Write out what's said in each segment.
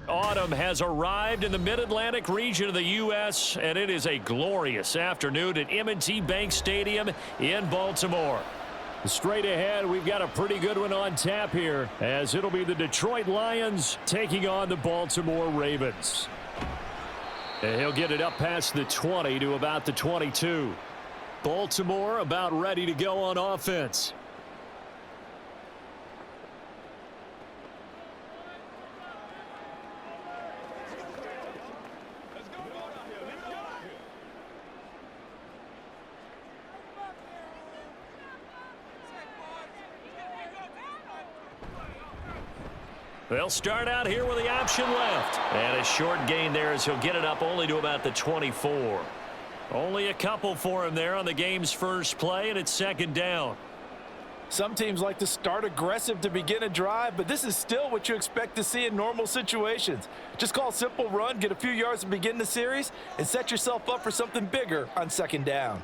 Autumn has arrived in the mid-Atlantic region of the U.S., and it is a glorious afternoon at M&T Bank Stadium in Baltimore. Straight ahead, we've got a pretty good one on tap here, as it'll be the Detroit Lions taking on the Baltimore Ravens. And he'll get it up past the 20 to about the 22. Baltimore about ready to go on offense. They'll start out here with the option left. And a short gain there as he'll get it up only to about the 24. Only a couple for him there on the game's first play, and it's second down. Some teams like to start aggressive to begin a drive, but this is still what you expect to see in normal situations. Just call a simple run, get a few yards to begin the series, and set yourself up for something bigger on second down.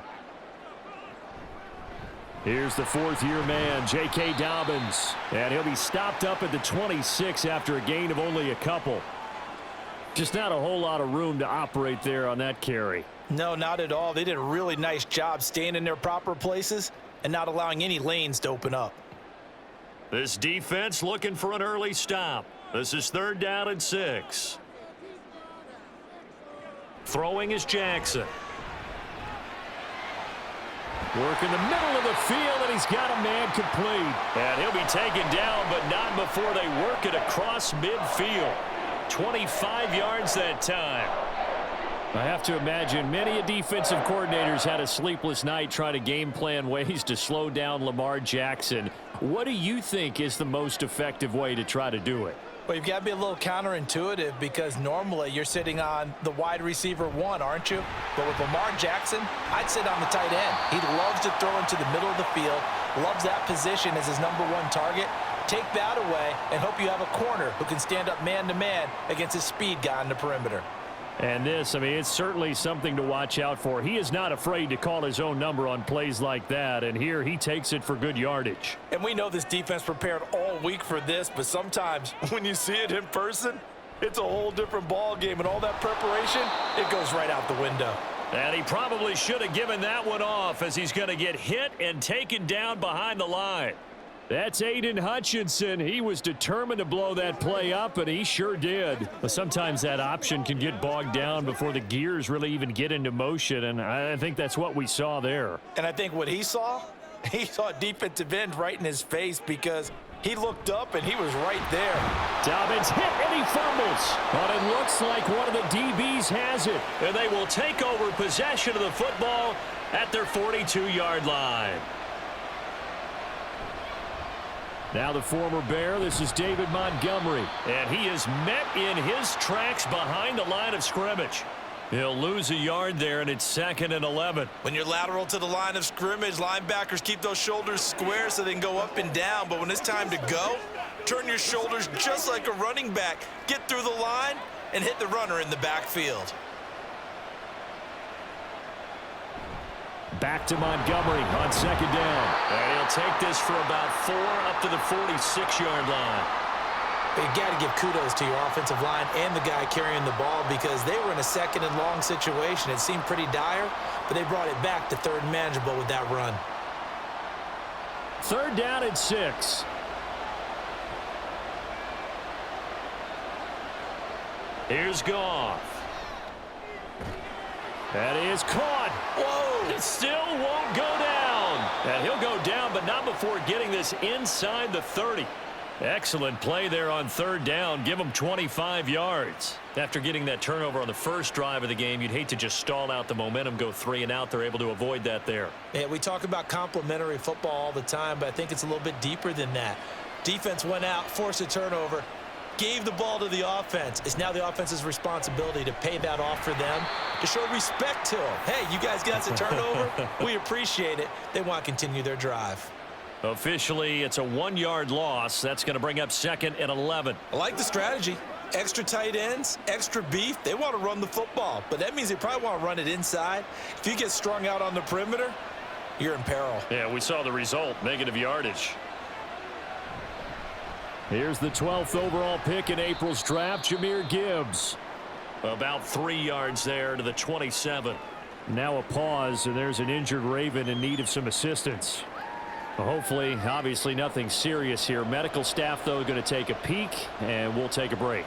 Here's the fourth-year man, J.K. Dobbins. And he'll be stopped up at the 26 after a gain of only a couple. Just not a whole lot of room to operate there on that carry. No, not at all. They did a really nice job staying in their proper places and not allowing any lanes to open up. This defense looking for an early stop. This is 3rd down and 6. Throwing is Jackson. Work in the middle of the field, and he's got a man complete. And he'll be taken down, but not before they work it across midfield. 25 yards that time. I have to imagine many defensive coordinators had a sleepless night trying to game plan ways to slow down Lamar Jackson. What do you think is the most effective way to try to do it? Well, you've got to be a little counterintuitive because normally you're sitting on the wide receiver 1, aren't you? But with Lamar Jackson, I'd sit on the tight end. He loves to throw into the middle of the field, loves that position as his #1 target. Take that away and hope you have a corner who can stand up man-to-man against his speed guy on the perimeter. And this, I mean, it's certainly something to watch out for. He is not afraid to call his own number on plays like that, and here he takes it for good yardage. And we know this defense prepared all week for this, but sometimes when you see it in person, it's a whole different ball game, and all that preparation, it goes right out the window. And he probably should have given that one off as he's going to get hit and taken down behind the line. That's Aiden Hutchinson. He was determined to blow that play up, and he sure did. But sometimes that option can get bogged down before the gears really even get into motion, and I think that's what we saw there. And I think what he saw a defensive end right in his face because he looked up and he was right there. Dobbins hit and he fumbles. But it looks like one of the DBs has it. And they will take over possession of the football at their 42-yard line. Now the former Bear, this is David Montgomery. And he is met in his tracks behind the line of scrimmage. He'll lose a yard there, and it's 2nd and 11. When you're lateral to the line of scrimmage, linebackers keep those shoulders square so they can go up and down. But when it's time to go, turn your shoulders just like a running back. Get through the line and hit the runner in the backfield. Back to Montgomery on 2nd down. And he'll take this for about 4 up to the 46-yard line. You got to give kudos to your offensive line and the guy carrying the ball because they were in a 2nd and long situation. It seemed pretty dire, but they brought it back to 3rd and manageable with that run. 3rd down and 6. Here's Goff. That is caught. Whoa! It still won't go down. And he'll go down, but not before getting this inside the 30. Excellent play there on 3rd down. Give them 25 yards. After getting that turnover on the first drive of the game, you'd hate to just stall out the momentum, go 3 and out. They're able to avoid that there. Yeah, we talk about complementary football all the time, but I think it's a little bit deeper than that. Defense went out, forced a turnover, gave the ball to the offense. It's now the offense's responsibility to pay that off for them, to show respect to them. Hey, you guys got us a turnover. We appreciate it. They want to continue their drive. Officially, it's a 1-yard loss. That's going to bring up 2nd and 11. I like the strategy. Extra tight ends, extra beef. They want to run the football, but that means they probably want to run it inside. If you get strung out on the perimeter, you're in peril. Yeah, we saw the result, negative yardage. Here's the 12th overall pick in April's draft, Jahmyr Gibbs. About 3 yards there to the 27. Now a pause, and there's an injured Raven in need of some assistance. Well, hopefully, obviously nothing serious here. Medical staff, though, going to take a peek, and we'll take a break.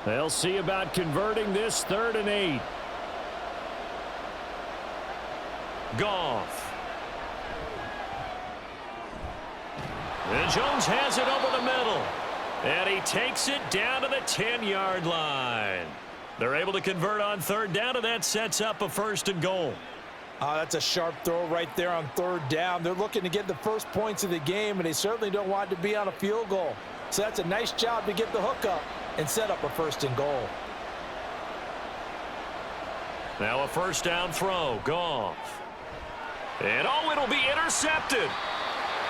They'll see about converting this 3rd and 8. Goff. And Jones has it over the middle. And he takes it down to the 10-yard line. They're able to convert on 3rd down, and that sets up a 1st and goal. That's a sharp throw right there on 3rd down. They're looking to get the first points of the game, and they certainly don't want it to be on a field goal. So that's a nice job to get the hook up and set up a 1st and goal. Now a 1st down throw. Goff. And it'll be intercepted.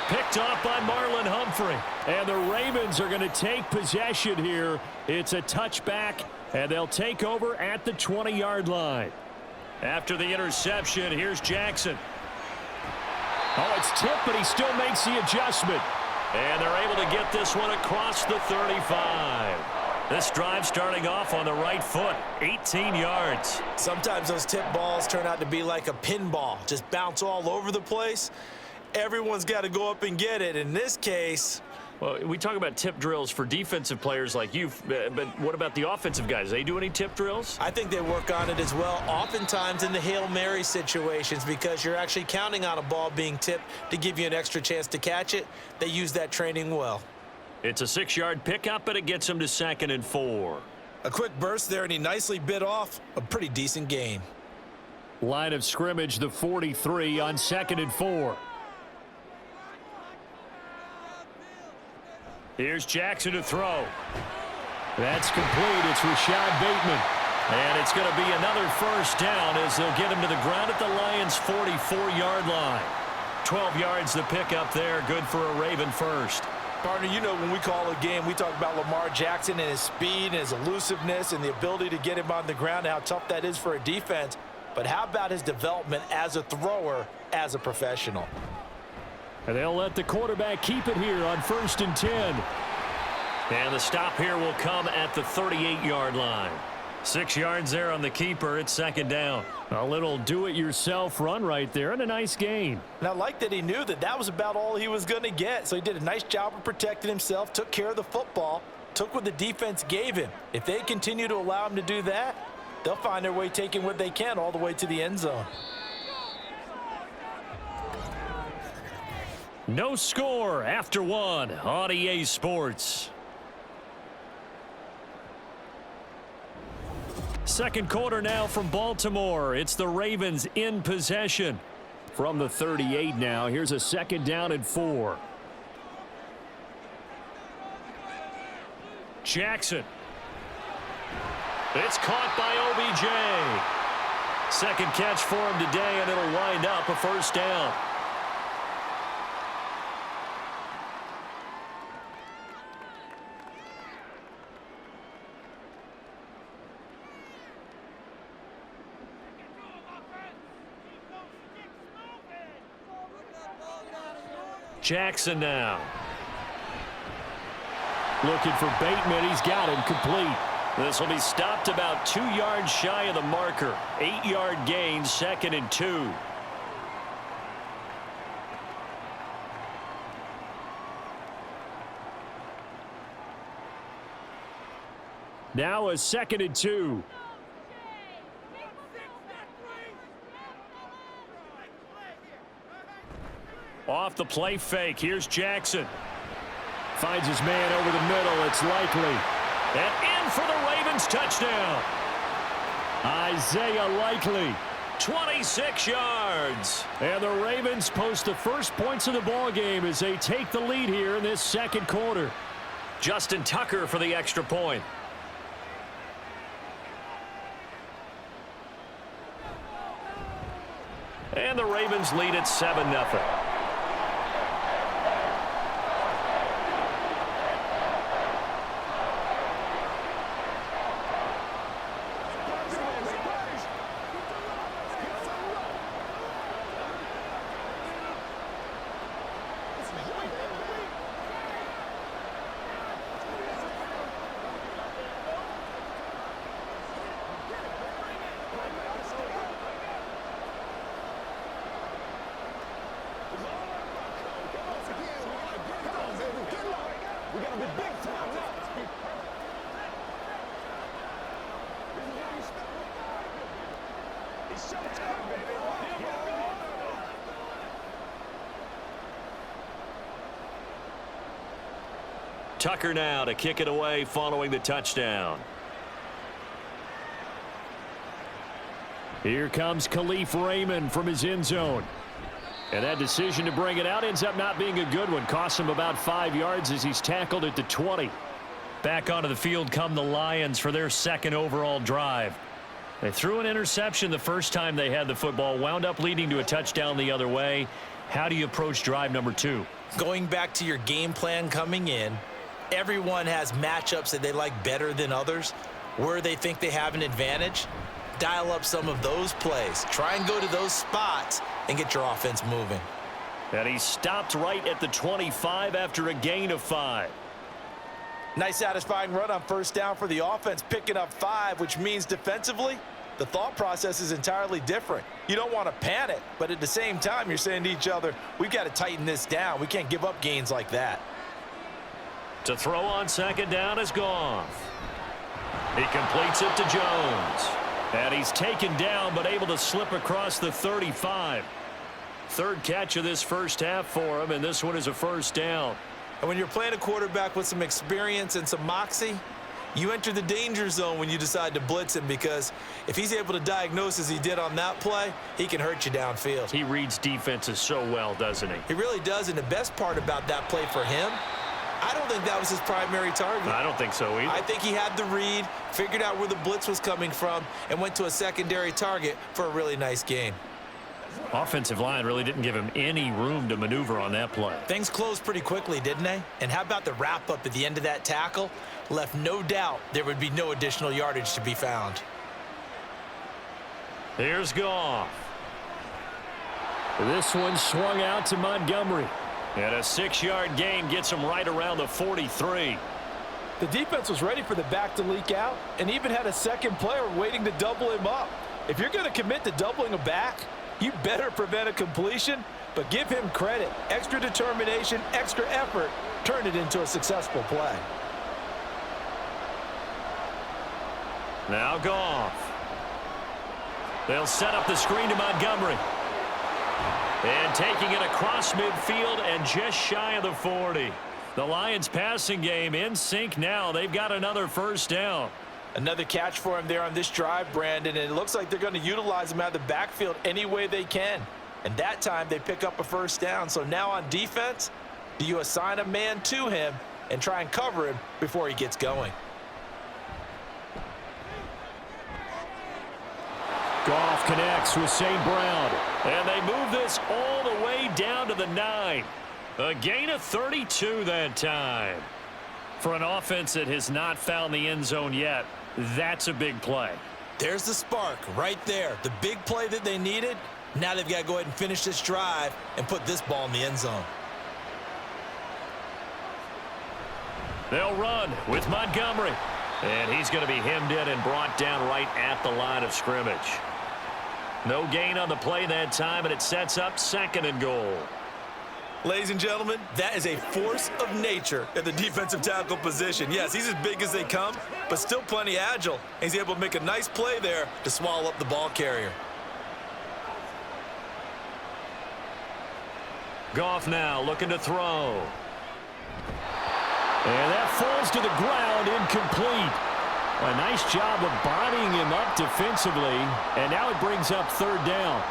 Picked off by Marlon Humphrey. And the Ravens are going to take possession here. It's a touchback, and they'll take over at the 20-yard line. After the interception, here's Jackson. Oh, it's tipped, but he still makes the adjustment. And they're able to get this one across the 35. This drive starting off on the right foot, 18 yards. Sometimes those tip balls turn out to be like a pinball, just bounce all over the place. Everyone's got to go up and get it. In this case, well, we talk about tip drills for defensive players like you, but what about the offensive guys? They do any tip drills? I think they work on it as well, oftentimes in the Hail Mary situations, because you're actually counting on a ball being tipped to give you an extra chance to catch it. They use that training well. It's a 6-yard pickup, but it gets him to 2nd and 4. A quick burst there, and he nicely bit off a pretty decent gain. Line of scrimmage, the 43 on 2nd and 4. Here's Jackson to throw. That's complete. It's Rashad Bateman. And it's going to be another 1st down as they'll get him to the ground at the Lions' 44-yard line. 12 yards the pickup there. Good for a Raven 1st. Partner, you know when we call a game, we talk about Lamar Jackson and his speed and his elusiveness and the ability to get him on the ground and how tough that is for a defense. But how about his development as a thrower, as a professional? And they'll let the quarterback keep it here on 1st and 10. And the stop here will come at the 38-yard line. 6 yards there on the keeper. It's 2nd down. A little do-it-yourself run right there and a nice gain. And I like that he knew that that was about all he was going to get. So he did a nice job of protecting himself, took care of the football, took what the defense gave him. If they continue to allow him to do that, they'll find their way taking what they can all the way to the end zone. No score after 1 on EA Sports. 2nd quarter now from Baltimore. It's the Ravens in possession. From the 38 now, here's a 2nd down and 4. Jackson. It's caught by OBJ. 2nd catch for him today, and it'll wind up a 1st down. Jackson now. Looking for Bateman. He's got him complete. This will be stopped about 2 yards shy of the marker. 8-yard gain, 2nd and 2. Now a 2nd and 2. Off the play fake. Here's Jackson. Finds his man over the middle. It's Likely. And in for the Ravens touchdown. Isaiah Likely. 26 yards. And the Ravens post the first points of the ball game as they take the lead here in this 2nd quarter. Justin Tucker for the extra point. And the Ravens lead at 7-0. Tucker now to kick it away following the touchdown. Here comes Khalif Raymond from his end zone. And that decision to bring it out ends up not being a good one. Costs him about 5 yards as he's tackled at the 20. Back onto the field come the Lions for their second overall drive. They threw an interception the first time they had the football, wound up leading to a touchdown the other way. How do you approach drive number 2? Going back to your game plan coming in, everyone has matchups that they like better than others, where they think they have an advantage. Dial up some of those plays. Try and go to those spots and get your offense moving. And he stopped right at the 25 after a gain of 5. Nice satisfying run on first down for the offense, picking up 5, which means defensively, the thought process is entirely different. You don't want to panic, but at the same time, you're saying to each other, we've got to tighten this down. We can't give up gains like that. To throw on second down is Goff. He completes it to Jones. And he's taken down, but able to slip across the 35. Third catch of this first half for him, and this one is a first down. And when you're playing a quarterback with some experience and some moxie, you enter the danger zone when you decide to blitz him, because if he's able to diagnose as he did on that play, he can hurt you downfield. He reads defenses so well, doesn't he? He really does, and the best part about that play for him, I don't think that was his primary target. I don't think so either. I think he had the read, figured out where the blitz was coming from, and went to a secondary target for a really nice gain. Offensive line really didn't give him any room to maneuver on that play. Things closed pretty quickly, didn't they? And how about the wrap-up at the end of that tackle? Left no doubt there would be no additional yardage to be found. Here's Goff. This one swung out to Montgomery. And a 6-yard gain gets him right around the 43. The defense was ready for the back to leak out and even had a second player waiting to double him up. If you're going to commit to doubling a back, you better prevent a completion, but give him credit. Extra determination, extra effort, turned it into a successful play. Now Goff. They'll set up the screen to Montgomery. And taking it across midfield and just shy of the 40. The Lions passing game in sync now. They've got another first down. Another catch for him there on this drive, Brandon, and it looks like they're going to utilize him out of the backfield any way they can. And that time they pick up a first down. So now on defense, do you assign a man to him and try and cover him before he gets going? Goff connects with St. Brown. And they move this all the way down to the 9. A gain of 32 that time. For an offense that has not found the end zone yet, that's a big play. There's the spark right there. The big play that they needed. Now they've got to go ahead and finish this drive and put this ball in the end zone. They'll run with Montgomery. And he's going to be hemmed in and brought down right at the line of scrimmage. No gain on the play that time, and it sets up 2nd and goal. Ladies and gentlemen, that is a force of nature at the defensive tackle position. Yes, he's as big as they come, but still plenty agile. He's able to make a nice play there to swallow up the ball carrier. Goff now looking to throw. And that falls to the ground, incomplete. A nice job of bodying him up defensively, and now it brings up 3rd down.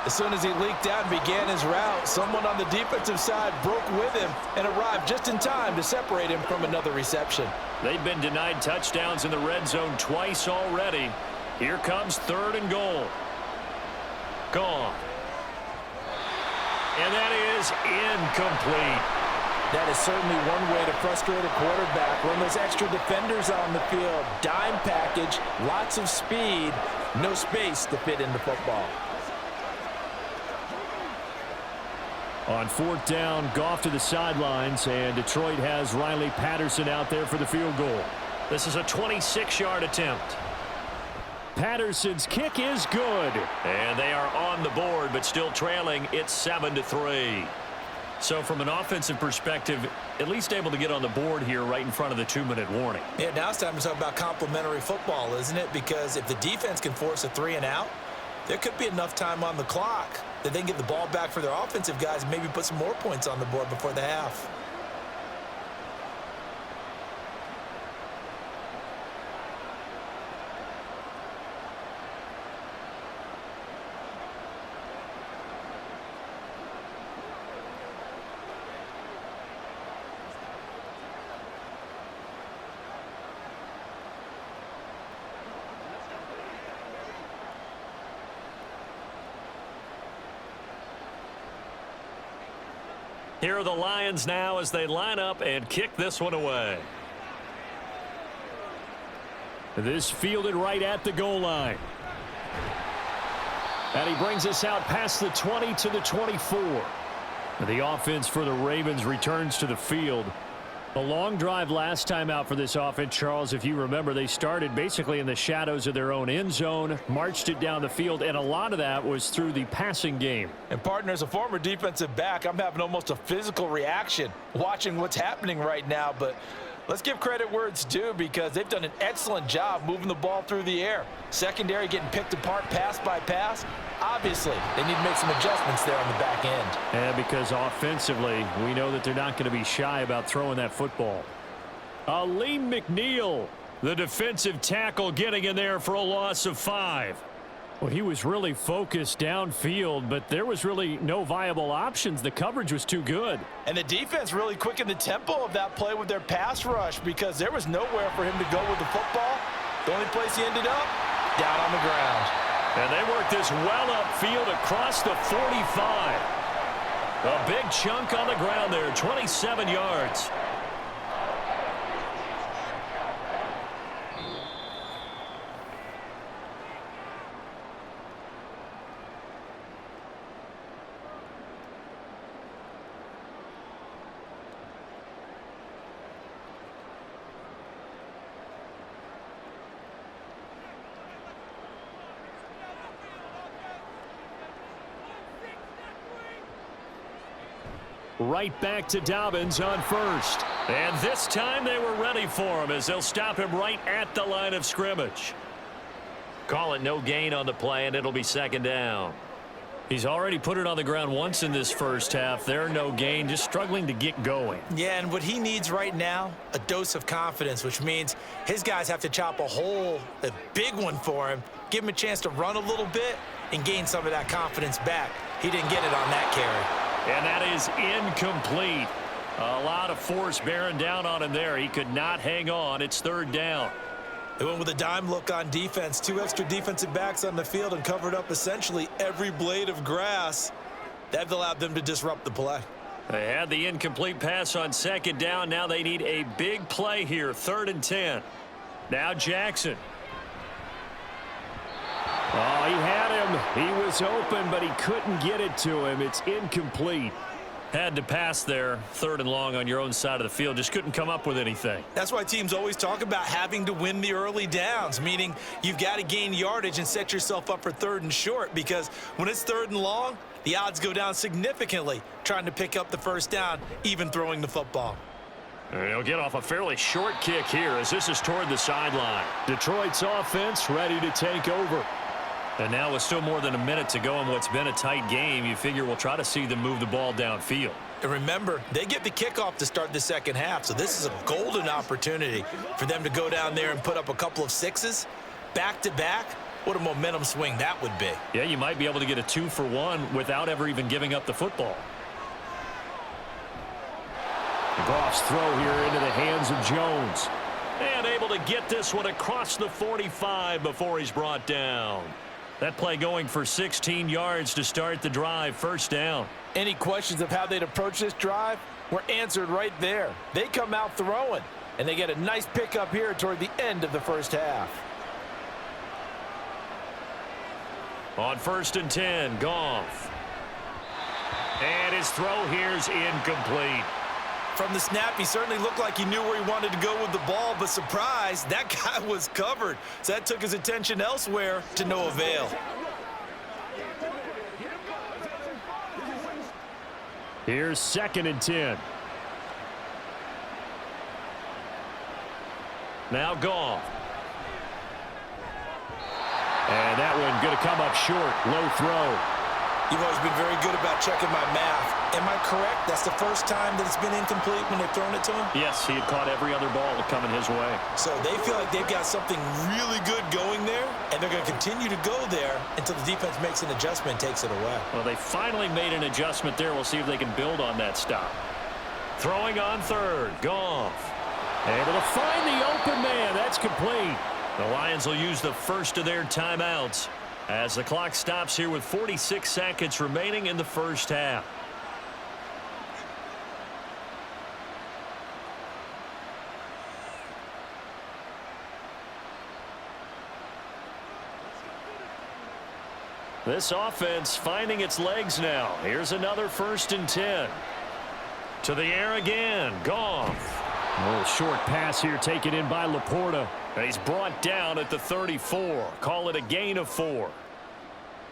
As soon as he leaked out and began his route, someone on the defensive side broke with him and arrived just in time to separate him from another reception. They've been denied touchdowns in the red zone twice already. Here comes 3rd and goal. Goff. And that is incomplete. That is certainly one way to frustrate a quarterback. When those extra defenders on the field, dime package, lots of speed, no space to fit in the football. On 4th down, Goff to the sidelines, and Detroit has Riley Patterson out there for the field goal. This is a 26-yard attempt. Patterson's kick is good. And they are on the board, but still trailing. It's 7-3. So from an offensive perspective, at least able to get on the board here right in front of the 2-minute warning. Yeah, now it's time to talk about complementary football, isn't it? Because if the defense can force a 3 and out, there could be enough time on the clock that they can get the ball back for their offensive guys and maybe put some more points on the board before the half. Here are the Lions now as they line up and kick this one away. This fielded right at the goal line. And he brings us out past the 20 to the 24. The offense for the Ravens returns to the field. A long drive last time out for this offense, Charles. If you remember, they started basically in the shadows of their own end zone, marched it down the field, and a lot of that was through the passing game. And, partner, as a former defensive back, I'm having almost a physical reaction watching what's happening right now. But let's give credit where it's due because they've done an excellent job moving the ball through the air. Secondary getting picked apart pass by pass. Obviously, they need to make some adjustments there on the back end. And because offensively, we know that they're not going to be shy about throwing that football. Lee McNeil, the defensive tackle, getting in there for a loss of 5. Well, he was really focused downfield, but there was really no viable options. The coverage was too good. And the defense really quickened the tempo of that play with their pass rush because there was nowhere for him to go with the football. The only place he ended up, down on the ground. And they work this well upfield across the 45. A big chunk on the ground there, 27 yards. Right back to Dobbins on first. And this time they were ready for him as they'll stop him right at the line of scrimmage. Call it no gain on the play, and it'll be second down. He's already put it on the ground once in this first half. There, no gain, just struggling to get going. Yeah, and what he needs right now, a dose of confidence, which means his guys have to chop a big one for him, give him a chance to run a little bit and gain some of that confidence back. He didn't get it on that carry. And that is incomplete. A lot of force bearing down on him there. He could not hang on. It's third down. They went with a dime look on defense. 2 extra defensive backs on the field and covered up essentially every blade of grass. That allowed them to disrupt the play. They had the incomplete pass on second down. Now they need a big play here. 3rd and 10. Now Jackson. Oh, he had him. He was open, but he couldn't get it to him. It's incomplete. Had to pass there, 3rd and long on your own side of the field. Just couldn't come up with anything. That's why teams always talk about having to win the early downs, meaning you've got to gain yardage and set yourself up for 3rd and short, because when it's 3rd and long, the odds go down significantly trying to pick up the first down, even throwing the football. And he'll get off a fairly short kick here as this is toward the sideline. Detroit's offense ready to take over. And now with still more than a minute to go in what's been a tight game, you figure we'll try to see them move the ball downfield. And remember, they get the kickoff to start the second half, so this is a golden opportunity for them to go down there and put up a couple of 6s back-to-back. What a momentum swing that would be. Yeah, you might be able to get a 2-for-1 without ever even giving up the football. Goff's throw here into the hands of Jones. And able to get this one across the 45 before he's brought down. That play going for 16 yards to start the drive, 1st down. Any questions of how they'd approach this drive were answered right there. They come out throwing, and they get a nice pickup here toward the end of the first half. On 1st and 10, Goff. And his throw here's incomplete. From the snap, he certainly looked like he knew where he wanted to go with the ball, but surprise, that guy was covered. So that took his attention elsewhere to no avail. Here's 2nd and 10. Now Goff. And that one going to come up short. Low throw. You've always been very good about checking my math. Am I correct? That's the first time that it's been incomplete when they've thrown it to him? Yes, he had caught every other ball coming his way. So they feel like they've got something really good going there, and they're going to continue to go there until the defense makes an adjustment and takes it away. Well, they finally made an adjustment there. We'll see if they can build on that stop. Throwing on 3rd, Goff. Able to find the open man. That's complete. The Lions will use the first of their timeouts as the clock stops here with 46 seconds remaining in the first half. This offense finding its legs now. Here's another 1st and 10. To the air again. Goff. A little short pass here taken in by Laporta. He's brought down at the 34. Call it a gain of 4.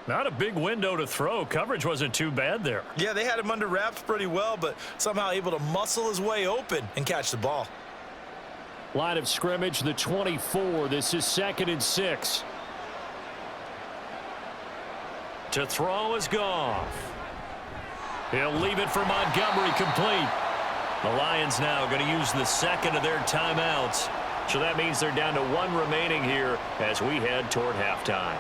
Not a big window to throw. Coverage wasn't too bad there. Yeah, they had him under wraps pretty well, but somehow able to muscle his way open and catch the ball. Line of scrimmage, the 24. This is 2nd and 6. To throw is Goff. He'll leave it for Montgomery, complete. The Lions now going to use the 2nd of their timeouts. So that means they're down to 1 remaining here as we head toward halftime.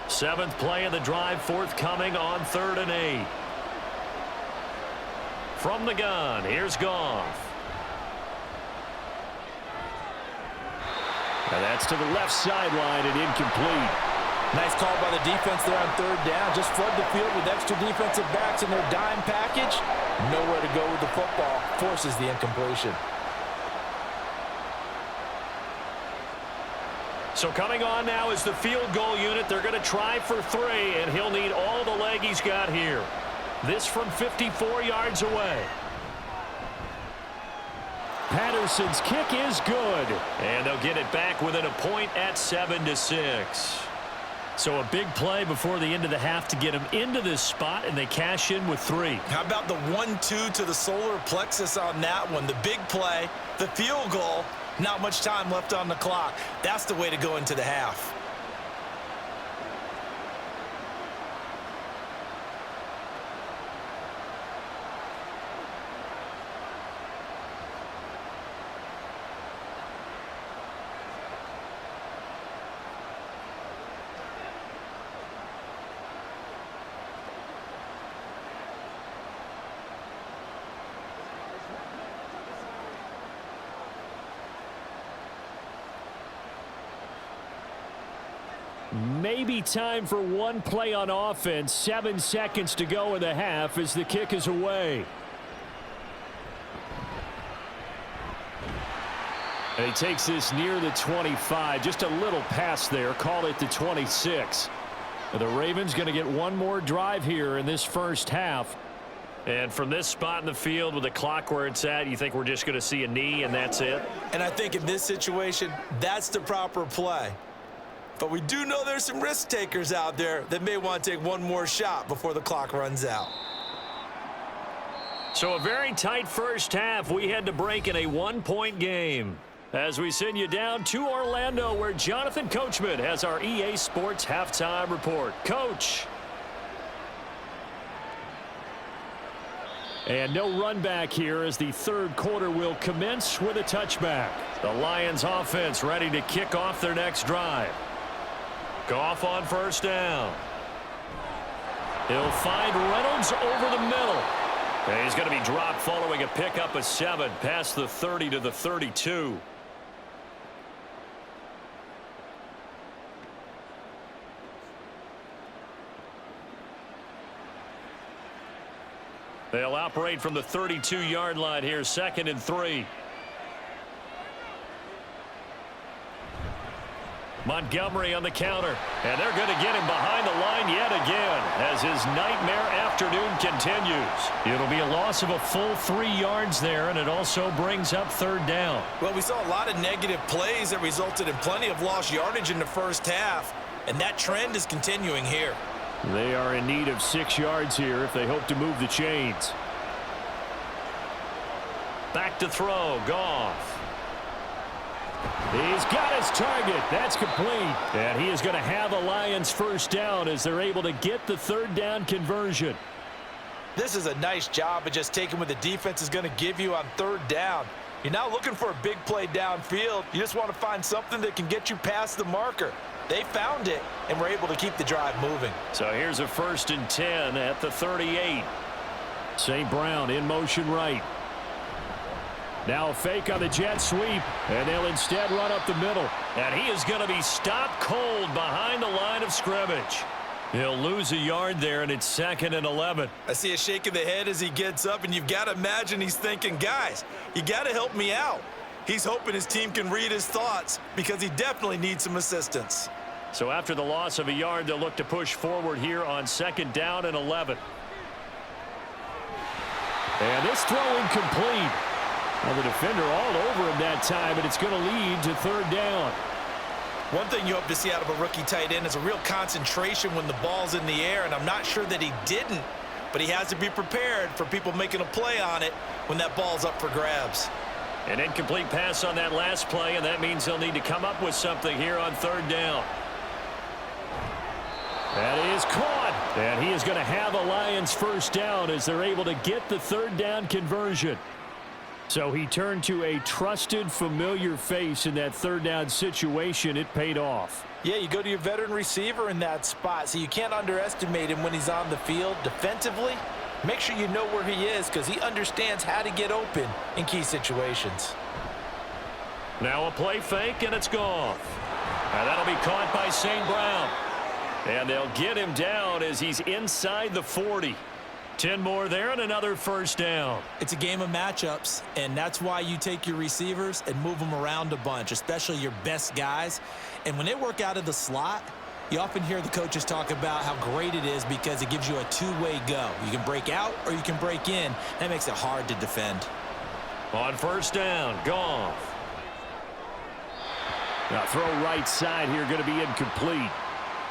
Seventh play of the drive forthcoming on 3rd and 8. From the gun, here's Goff. And that's to the left sideline and incomplete. Nice call by the defense there on 3rd down. Just flood the field with extra defensive backs in their dime package. Nowhere to go with the football. Forces the incompletion. So coming on now is the field goal unit. They're going to try for 3, and he'll need all the leg he's got here. This from 54 yards away. Patterson's kick is good. And they'll get it back within a point at 7-6. So a big play before the end of the half to get him into this spot, and they cash in with 3. How about the 1-2 to the solar plexus on that one? The big play, the field goal, not much time left on the clock. That's the way to go into the half. Maybe time for one play on offense. 7 seconds to go in the half as the kick is away. And he takes this near the 25. Just a little pass there. Call it the 26. The Ravens going to get one more drive here in this first half. And from this spot in the field with the clock where it's at, you think we're just going to see a knee and that's it? And I think in this situation, that's the proper play. But we do know there's some risk takers out there that may want to take one more shot before the clock runs out. So a very tight first half. We had to break in a 1-point game. As we send you down to Orlando, where Jonathan Coachman has our EA Sports halftime report. Coach. And no run back here as the third quarter will commence with a touchback. The Lions offense ready to kick off their next drive. Goff on first down. He'll find Reynolds over the middle. And he's going to be dropped following a pickup of 7 past the 30 to the 32. They'll operate from the 32-yard line here, 2nd and 3. Montgomery on the counter, and they're going to get him behind the line yet again as his nightmare afternoon continues. It'll be a loss of a full 3 yards there, and it also brings up 3rd down. Well, we saw a lot of negative plays that resulted in plenty of lost yardage in the first half, and that trend is continuing here. They are in need of 6 yards here if they hope to move the chains. Back to throw, Goff. He's got his target. That's complete. And he is going to have a Lions first down as they're able to get the 3rd down conversion. This is a nice job of just taking what the defense is going to give you on 3rd down. You're not looking for a big play downfield. You just want to find something that can get you past the marker. They found it and were able to keep the drive moving. So here's a 1st and 10 at the 38. St. Brown in motion right. Now a fake on the jet sweep, and they'll instead run up the middle. And he is going to be stopped cold behind the line of scrimmage. He'll lose a yard there, and it's 2nd and 11. I see a shake of the head as he gets up, and you've got to imagine he's thinking, guys, you got to help me out. He's hoping his team can read his thoughts because he definitely needs some assistance. So after the loss of a yard, they'll look to push forward here on 2nd down and 11. And this throw incomplete. Well, the defender all over him that time, but it's going to lead to 3rd down. One thing you hope to see out of a rookie tight end is a real concentration when the ball's in the air, and I'm not sure that he didn't, but he has to be prepared for people making a play on it when that ball's up for grabs. An incomplete pass on that last play, and that means they'll need to come up with something here on 3rd down. That is caught, and he is going to have a Lions 1st down as they're able to get the 3rd down conversion. So he turned to a trusted, familiar face in that 3rd down situation. It paid off. Yeah, you go to your veteran receiver in that spot, so you can't underestimate him when he's on the field defensively. Make sure you know where he is because he understands how to get open in key situations. Now a play fake, and it's gone. And that'll be caught by St. Brown. And they'll get him down as he's inside the 40. 10 more there and another 1st down. It's a game of matchups, and that's why you take your receivers and move them around a bunch, especially your best guys. And when they work out of the slot, you often hear the coaches talk about how great it is because it gives you a two-way go. You can break out or you can break in. That makes it hard to defend. On 1st down, Goff. Now throw right side here, going to be incomplete.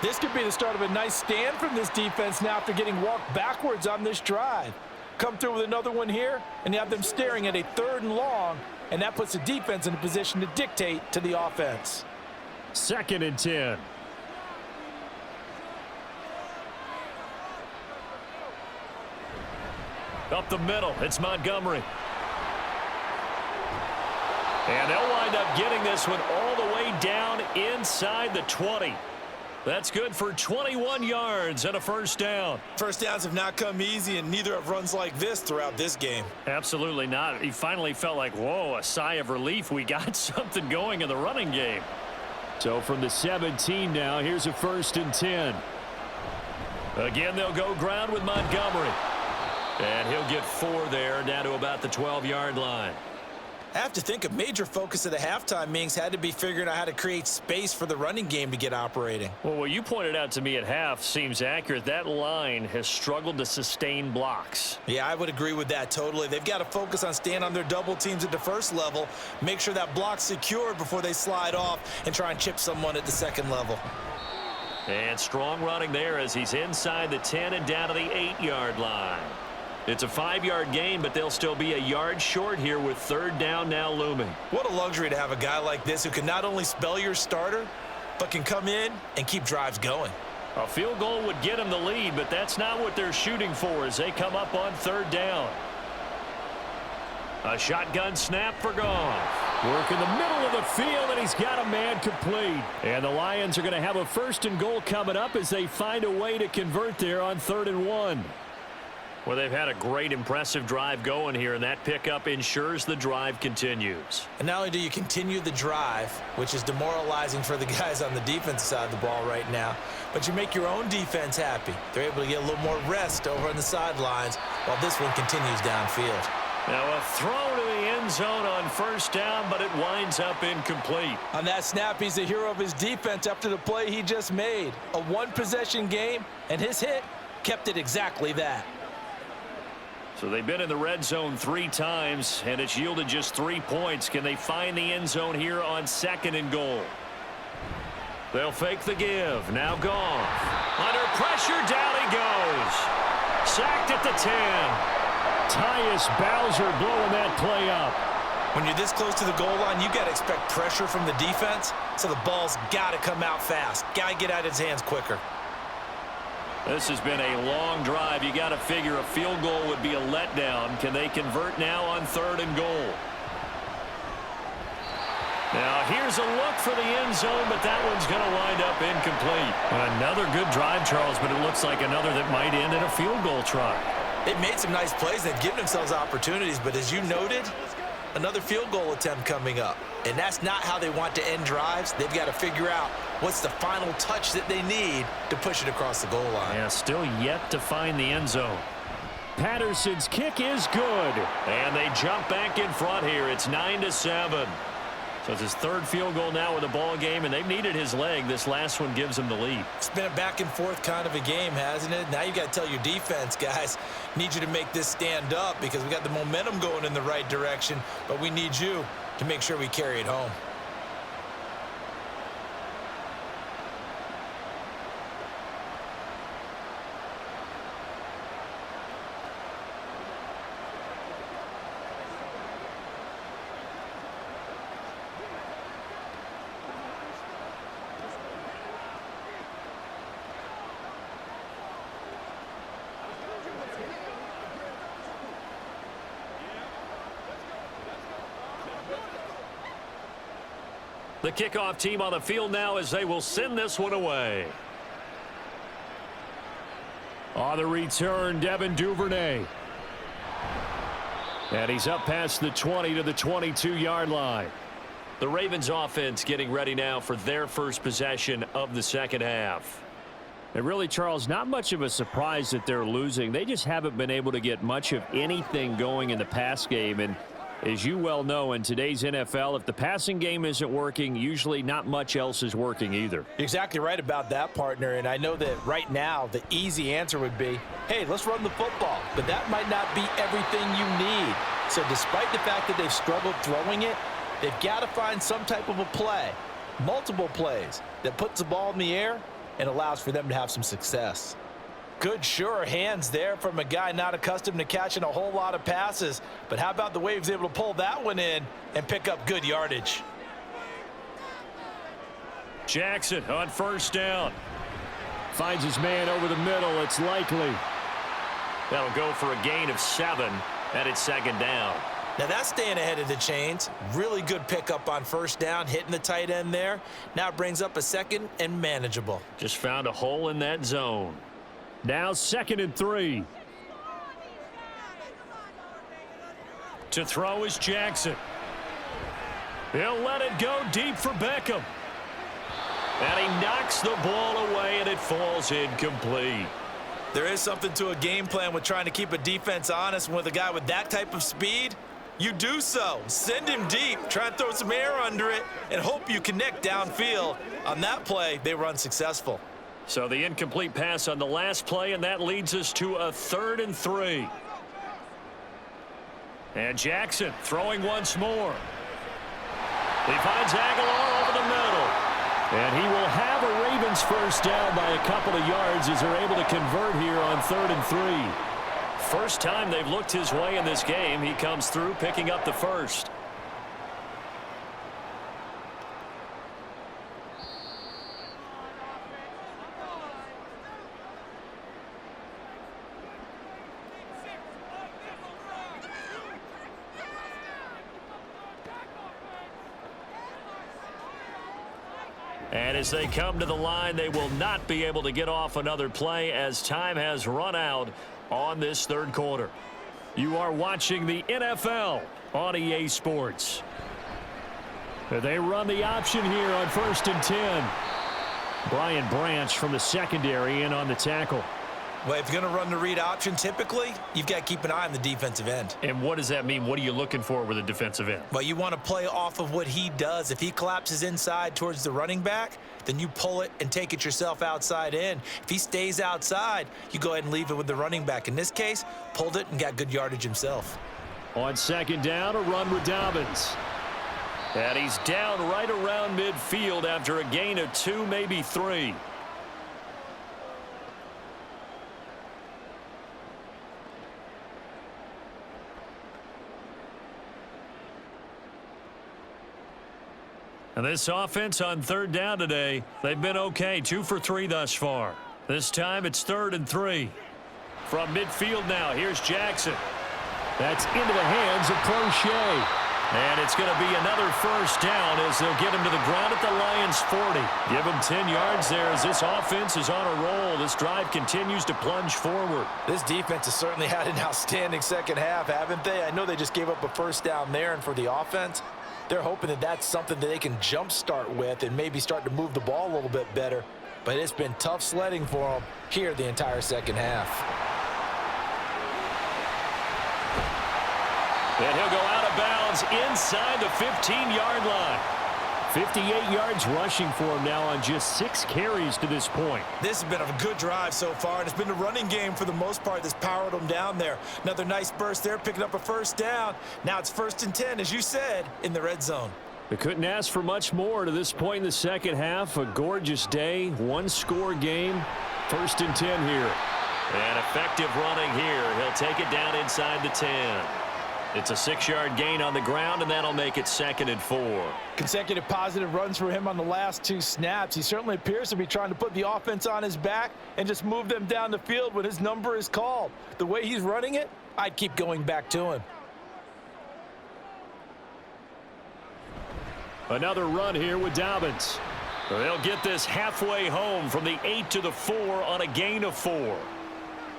This could be the start of a nice stand from this defense now after getting walked backwards on this drive. Come through with another one here, and you have them staring at a 3rd and long, and that puts the defense in a position to dictate to the offense. 2nd and 10. Up the middle, it's Montgomery. And they'll wind up getting this one all the way down inside the 20. That's good for 21 yards and a 1st down. 1st downs have not come easy, and neither have runs like this throughout this game. Absolutely not. He finally felt like, whoa, a sigh of relief. We got something going in the running game. So from the 17 now, here's a 1st and 10. Again, they'll go ground with Montgomery. And he'll get 4 there, down to about the 12-yard line. I have to think a major focus of the halftime meetings had to be figuring out how to create space for the running game to get operating. Well, what you pointed out to me at half seems accurate. That line has struggled to sustain blocks. Yeah, I would agree with that totally. They've got to focus on staying on their double teams at the 1st level, make sure that block's secured before they slide off and try and chip someone at the 2nd level. And strong running there as he's inside the 10 and down to the 8-yard line. It's a 5-yard gain, but they'll still be a yard short here with 3rd down now looming. What a luxury to have a guy like this who can not only spell your starter, but can come in and keep drives going. A field goal would get them the lead, but that's not what they're shooting for as they come up on 3rd down. A shotgun snap for Goff. Work in the middle of the field, and he's got a man complete. And the Lions are going to have a 1st and goal coming up as they find a way to convert there on 3rd and 1. Well, they've had a great, impressive drive going here, and that pickup ensures the drive continues. And not only do you continue the drive, which is demoralizing for the guys on the defensive side of the ball right now, but you make your own defense happy. They're able to get a little more rest over on the sidelines while this one continues downfield. Now a throw to the end zone on 1st down, but it winds up incomplete. On that snap, he's the hero of his defense after the play he just made. A one-possession game, and his hit kept it exactly that. So they've been in the red zone 3 times, and it's yielded just 3 points. Can they find the end zone here on 2nd and goal? They'll fake the give. Now Goff. Under pressure, down he goes. Sacked at the 10. Tyus Bowser blowing that play up. When you're this close to the goal line, you got to expect pressure from the defense, so the ball's got to come out fast. Got to get out of his hands quicker. This has been a long drive. You got to figure a field goal would be a letdown. Can they convert now on 3rd and goal? Now here's a look for the end zone, but that one's going to wind up incomplete. Another good drive, Charles, but it looks like another that might end in a field goal try. They've made some nice plays. They've given themselves opportunities, but as you noted, another field goal attempt coming up. And that's not how they want to end drives. They've got to figure out what's the final touch that they need to push it across the goal line. Yeah, still yet to find the end zone. Patterson's kick is good. And they jump back in front here. It's 9-7. So it's his third field goal now in the ball game, and they've needed his leg. This last one gives them the lead. It's been a back and forth kind of a game, hasn't it? Now you got to tell your defense, guys, need you to make this stand up because we got the momentum going in the right direction, but we need you to make sure we carry it home. The kickoff team on the field now as they will send this one away. On the return, Devin Duvernay. And he's up past the 20 to the 22-yard line. The Ravens offense getting ready now for their first possession of the second half. And really, Charles, not much of a surprise that they're losing. They just haven't been able to get much of anything going in the pass game. And as you well know, in today's NFL, if the passing game isn't working, usually not much else is working either. You're exactly right about that, partner. And I know that right now the easy answer would be, hey, let's run the football. But that might not be everything you need. So despite the fact that they've struggled throwing it, they've got to find some type of a play, multiple plays, that puts the ball in the air and allows for them to have some success. Good, sure hands there from a guy not accustomed to catching a whole lot of passes. But how about the way he was able to pull that one in and pick up good yardage? Jackson on first down. Finds his man over the middle. It's likely. That'll go for a gain of 7, and it's second down. Now that's staying ahead of the chains. Really good pickup on first down, hitting the tight end there. Now it brings up a second and manageable. Just found a hole in that zone. Now 2nd and 3. To throw is Jackson. He'll let it go deep for Beckham. And he knocks the ball away, and it falls incomplete. There is something to a game plan with trying to keep a defense honest. With a guy with that type of speed, you do so. Send him deep, try and throw some air under it, and hope you connect downfield. On that play, they were unsuccessful. So the incomplete pass on the last play, and that leads us to a 3rd and 3. And Jackson throwing once more. He finds Aguilar over the middle. And he will have a Ravens first down by a couple of yards as they're able to convert here on 3rd and 3. First time they've looked his way in this game. He comes through picking up the first. And as they come to the line, they will not be able to get off another play as time has run out on this third quarter. You are watching the NFL on EA Sports. They run the option here on 1st and 10. Brian Branch from the secondary in on the tackle. Well, if you're going to run the read option, typically, you've got to keep an eye on the defensive end. And what does that mean? What are you looking for with a defensive end? Well, you want to play off of what he does. If he collapses inside towards the running back, then you pull it and take it yourself outside in. If he stays outside, you go ahead and leave it with the running back. In this case, pulled it and got good yardage himself. On 2nd down, a run with Dobbins. And he's down right around midfield after a gain of 2, maybe 3. And this offense on 3rd down today, they've been okay. 2 for 3 thus far. This time it's 3rd and 3. From midfield now, here's Jackson. That's into the hands of Crochet. And it's going to be another first down as they'll get him to the ground at the Lions' 40. Give him 10 yards there as this offense is on a roll. This drive continues to plunge forward. This defense has certainly had an outstanding second half, haven't they? I know they just gave up a first down there, and for the offense, they're hoping that that's something that they can jumpstart with and maybe start to move the ball a little bit better. But it's been tough sledding for them here the entire second half. And he'll go out of bounds inside the 15-yard line. 58 yards rushing for him now on just 6 carries to this point. This has been a good drive so far, and it's been the running game for the most part that's powered them down there. Another nice burst there, picking up a first down. Now it's 1st and 10, as you said, in the red zone. They couldn't ask for much more to this point in the second half. A gorgeous day, one-score game. 1st and 10 here. And effective running here. He'll take it down inside the 10. It's a 6-yard gain on the ground, and that'll make it 2nd and 4. Consecutive positive runs for him on the last 2 snaps. He certainly appears to be trying to put the offense on his back and just move them down the field when his number is called. The way he's running it, I'd keep going back to him. Another run here with Dobbins. They'll get this halfway home from the 8 to the 4 on a gain of 4.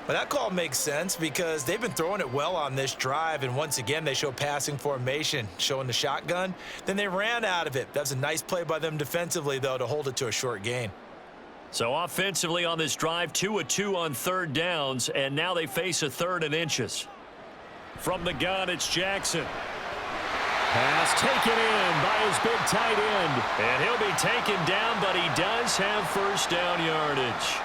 But that call makes sense because they've been throwing it well on this drive, and once again they show passing formation, showing the shotgun. Then they ran out of it. That's a nice play by them defensively, though, to hold it to a short gain. So offensively on this drive, 2 of 2 on 3rd downs, and now they face a 3rd and inches. From the gun, it's Jackson. Pass taken in by his big tight end. And he'll be taken down, but he does have first down yardage.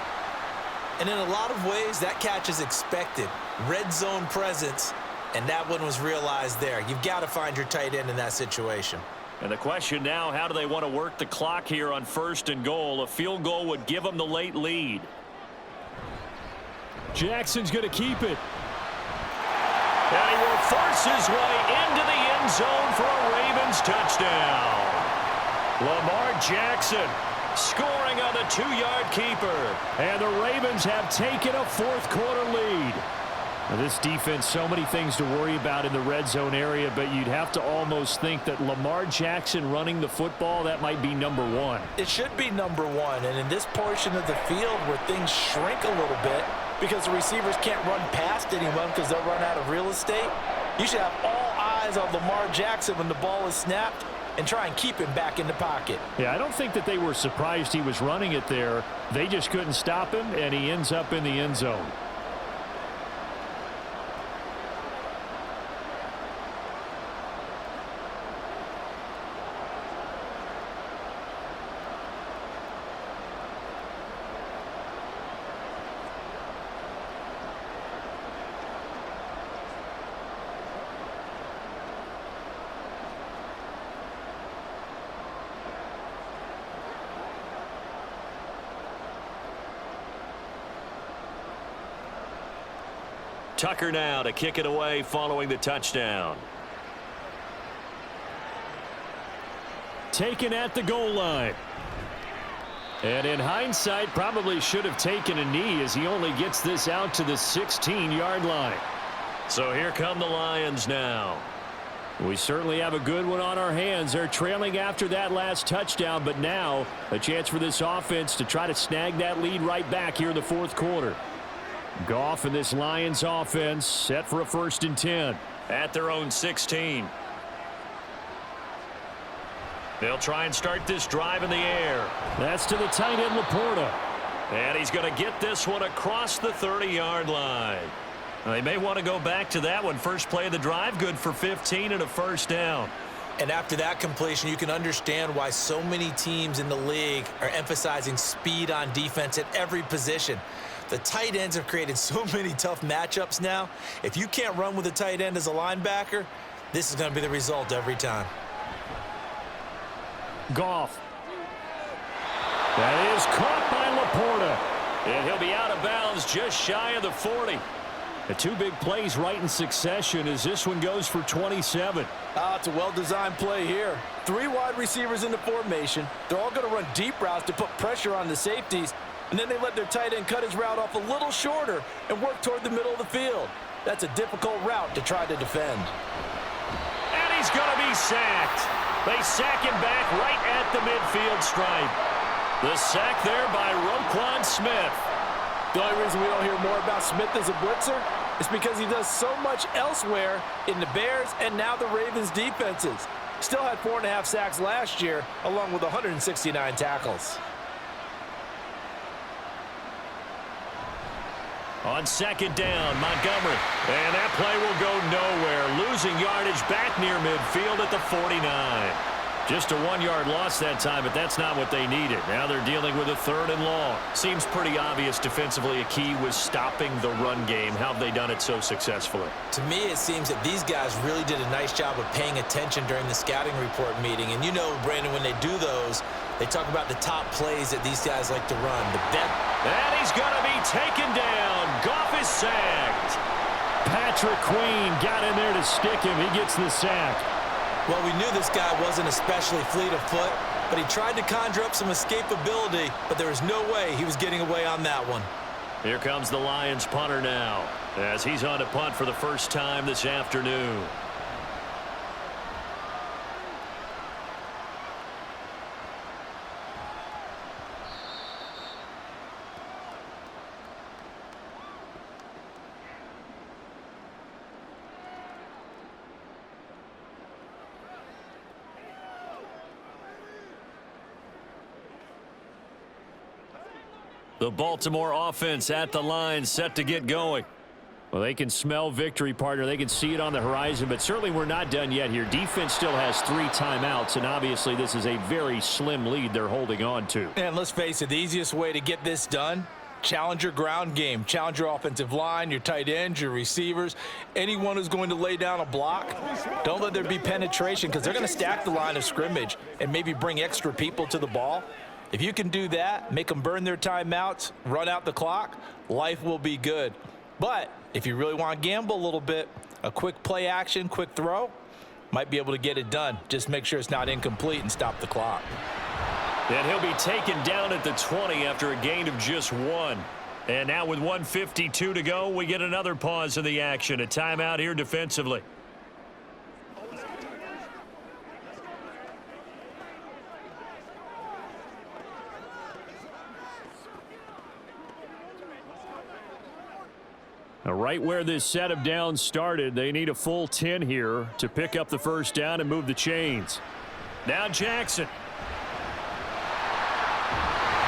And in a lot of ways, that catch is expected. Red zone presence, and that one was realized there. You've got to find your tight end in that situation. And the question now, how do they want to work the clock here on 1st and goal? A field goal would give them the late lead. Jackson's going to keep it. And he will force his way into the end zone for a Ravens touchdown. Lamar Jackson scoring on the 2-yard keeper. And the Ravens have taken a 4th quarter lead. Now, this defense, so many things to worry about in the red zone area, but you'd have to almost think that Lamar Jackson running the football, that might be number 1. It should be number 1, and in this portion of the field where things shrink a little bit because the receivers can't run past anyone because they'll run out of real estate, you should have all eyes on Lamar Jackson when the ball is snapped and try and keep him back in the pocket. Yeah, I don't think that they were surprised he was running it there. They just couldn't stop him, and he ends up in the end zone. Tucker now to kick it away following the touchdown. Taken at the goal line. And in hindsight, probably should have taken a knee as he only gets this out to the 16-yard line. So here come the Lions now. We certainly have a good one on our hands. They're trailing after that last touchdown, but now a chance for this offense to try to snag that lead right back here in the 4th quarter. Goff and this Lions offense set for a 1st and 10. At their own 16. They'll try and start this drive in the air. That's to the tight end, Laporta. And he's going to get this one across the 30-yard line. They may want to go back to that one. First play of the drive, good for 15 and a first down. And after that completion, you can understand why so many teams in the league are emphasizing speed on defense at every position. The tight ends have created so many tough matchups now. If you can't run with a tight end as a linebacker, this is going to be the result every time. Goff. That is caught by Laporta. And he'll be out of bounds just shy of the 40. The 2 big plays right in succession as this one goes for 27. It's a well-designed play here. 3 wide receivers in the formation. They're all going to run deep routes to put pressure on the safeties. And then they let their tight end cut his route off a little shorter and work toward the middle of the field. That's a difficult route to try to defend. And he's going to be sacked. They sack him back right at the midfield stripe. The sack there by Roquan Smith. The only reason we don't hear more about Smith as a blitzer is because he does so much elsewhere in the Bears and now the Ravens defenses. Still had 4.5 sacks last year, along with 169 tackles. On second down, Montgomery. And that play will go nowhere. Losing yardage back near midfield at the 49. Just a 1-yard loss that time, but that's not what they needed. Now they're dealing with a 3rd and long. Seems pretty obvious defensively a key was stopping the run game. How have they done it so successfully? To me, it seems that these guys really did a nice job of paying attention during the scouting report meeting. And you know, Brandon, when they do those, they talk about the top plays that these guys like to run. And he's going to be taken down. Goff is sacked. Patrick Queen got in there to stick him. He gets the sack. Well, we knew this guy wasn't especially fleet of foot, but he tried to conjure up some escapability, but there was no way he was getting away on that one. Here comes the Lions punter now, as he's on to punt for the first time this afternoon. The Baltimore offense at the line, set to get going. Well, they can smell victory, partner. They can see it on the horizon, but certainly we're not done yet here. Defense still has 3 timeouts, and obviously this is a very slim lead they're holding on to. And let's face it, the easiest way to get this done, challenge your ground game. Challenge your offensive line, your tight ends, your receivers, anyone who's going to lay down a block. Don't let there be penetration because they're going to stack the line of scrimmage and maybe bring extra people to the ball. If you can do that, make them burn their timeouts, run out the clock, life will be good. But if you really want to gamble a little bit, a quick play action, quick throw, might be able to get it done. Just make sure it's not incomplete and stop the clock. And he'll be taken down at the 20 after a gain of just 1. And now with 1:52 to go, we get another pause in the action. A timeout here defensively. Right where this set of downs started, they need a full 10 here to pick up the first down and move the chains. Now Jackson.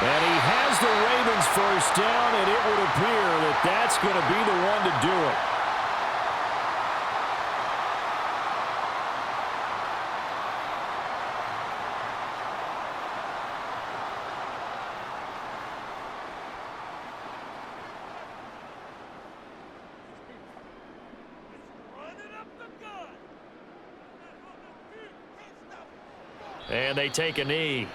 And he has the Ravens first down, and it would appear that that's going to be the one to do it. And they take a knee.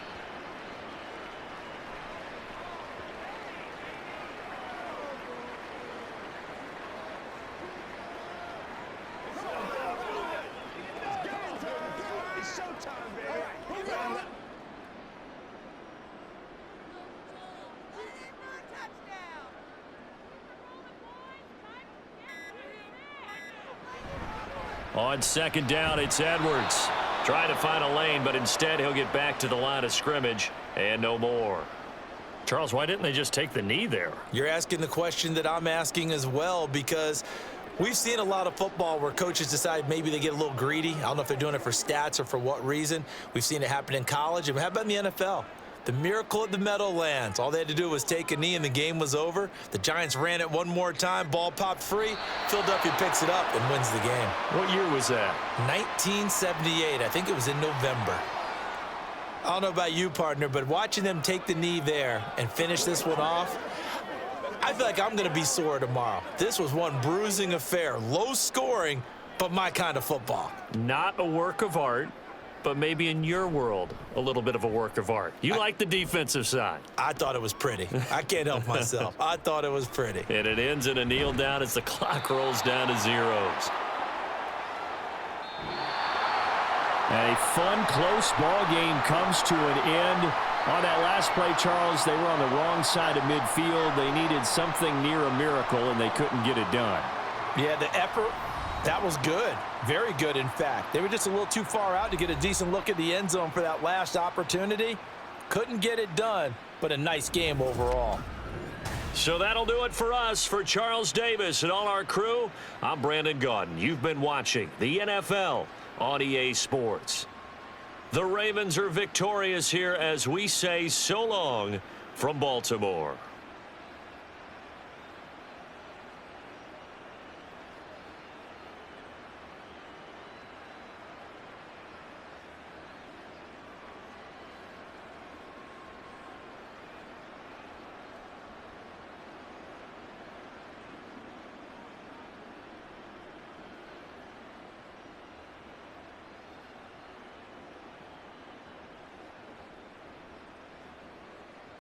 It's showtime, baby. On second down, it's Edwards. Trying to find a lane, but instead he'll get back to the line of scrimmage and no more. Charles, why didn't they just take the knee there? You're asking the question that I'm asking as well, because we've seen a lot of football where coaches decide maybe they get a little greedy. I don't know if they're doing it for stats or for what reason. We've seen it happen in college. And how about in the NFL? The miracle at the Meadowlands. All they had to do was take a knee and the game was over. The Giants ran it one more time. Ball popped free. Philadelphia picks it up and wins the game. What year was that? 1978. I think it was in November. I don't know about you, partner, but watching them take the knee there and finish this one off, I feel like I'm going to be sore tomorrow. This was one bruising affair. Low scoring, but my kind of football. Not a work of art, but maybe in your world, a little bit of a work of art. You like the defensive side. I thought it was pretty. I can't help myself. I thought it was pretty. And it ends in a kneel down as the clock rolls down to zeros. And a fun, close ball game comes to an end. On that last play, Charles, they were on the wrong side of midfield. They needed something near a miracle, and they couldn't get it done. Yeah, the effort That was good. Very good, in fact. They were just a little too far out to get a decent look at the end zone for that last opportunity. Couldn't get it done, but a nice game overall. So that'll do it for us. For Charles Davis and all our crew, I'm Brandon Gaudin. You've been watching the NFL on EA Sports. The Ravens are victorious here as we say so long from Baltimore.